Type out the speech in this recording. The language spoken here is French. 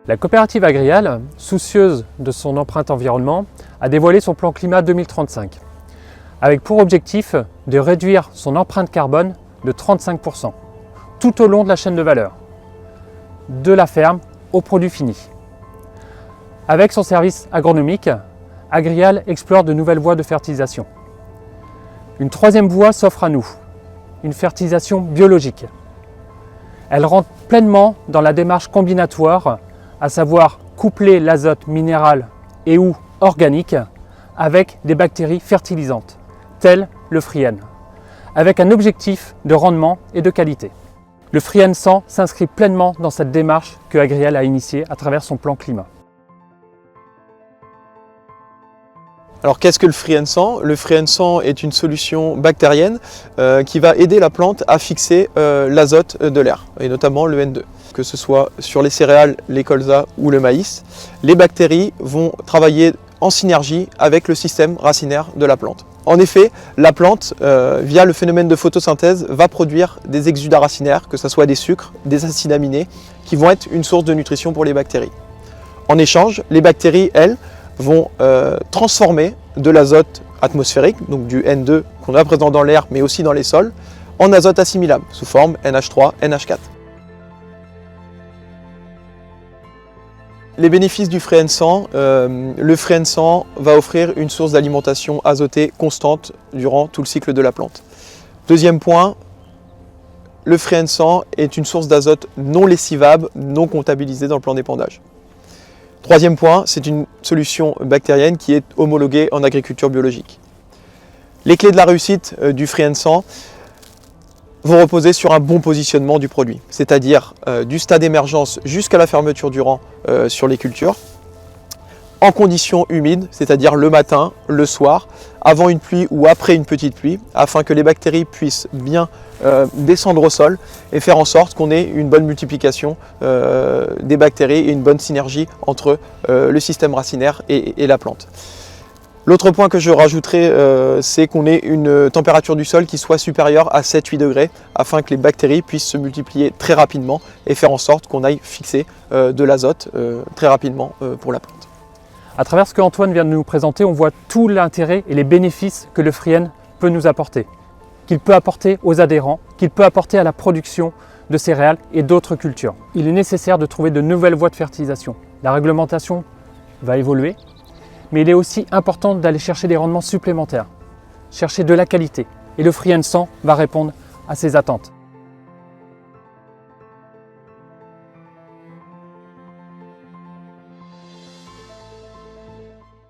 La coopérative Agrial, soucieuse de son empreinte environnement, a dévoilé son plan climat 2035, avec pour objectif de réduire son empreinte carbone de 35%, tout au long de la chaîne de valeur, de la ferme au produit fini. Avec son service agronomique, Agrial explore de nouvelles voies de fertilisation. Une troisième voie s'offre à nous, une fertilisation biologique. Elle rentre pleinement dans la démarche combinatoire, à savoir coupler l'azote minéral et ou organique avec des bactéries fertilisantes, telles le Free-N, avec un objectif de rendement et de qualité. Le Free-N 100 s'inscrit pleinement dans cette démarche que Agrial a initiée à travers son plan climat. Alors qu'est-ce que le Free-N 100 ? Le Free-N 100 est une solution bactérienne qui va aider la plante à fixer l'azote de l'air, et notamment le N2. Que ce soit sur les céréales, les colzas ou le maïs, les bactéries vont travailler en synergie avec le système racinaire de la plante. En effet, la plante, via le phénomène de photosynthèse, va produire des exudats racinaires, que ce soit des sucres, des acides aminés, qui vont être une source de nutrition pour les bactéries. En échange, les bactéries, elles, vont transformer de l'azote atmosphérique, donc du N2 qu'on a présent dans l'air, mais aussi dans les sols, en azote assimilable, sous forme NH3, NH4. Les bénéfices du Free-N 100, le Free-N 100 va offrir une source d'alimentation azotée constante durant tout le cycle de la plante. Deuxième point, le Free-N 100 est une source d'azote non lessivable, non comptabilisée dans le plan d'épandage. Troisième point, c'est une solution bactérienne qui est homologuée en agriculture biologique. Les clés de la réussite du Free-N 100 vont reposer sur un bon positionnement du produit, c'est-à-dire du stade émergence jusqu'à la fermeture du rang sur les cultures, en conditions humides, c'est-à-dire le matin, le soir, avant une pluie ou après une petite pluie, afin que les bactéries puissent bien descendre au sol et faire en sorte qu'on ait une bonne multiplication des bactéries et une bonne synergie entre le système racinaire et la plante. L'autre point que je rajouterai, c'est qu'on ait une température du sol qui soit supérieure à 7-8 degrés afin que les bactéries puissent se multiplier très rapidement et faire en sorte qu'on aille fixer de l'azote très rapidement pour la plante. À travers ce qu'Antoine vient de nous présenter, on voit tout l'intérêt et les bénéfices que le Free-N peut nous apporter, qu'il peut apporter aux adhérents, qu'il peut apporter à la production de céréales et d'autres cultures. Il est nécessaire de trouver de nouvelles voies de fertilisation. La réglementation va évoluer, mais il est aussi important d'aller chercher des rendements supplémentaires, chercher de la qualité. Et le Free-N 100 va répondre à ces attentes.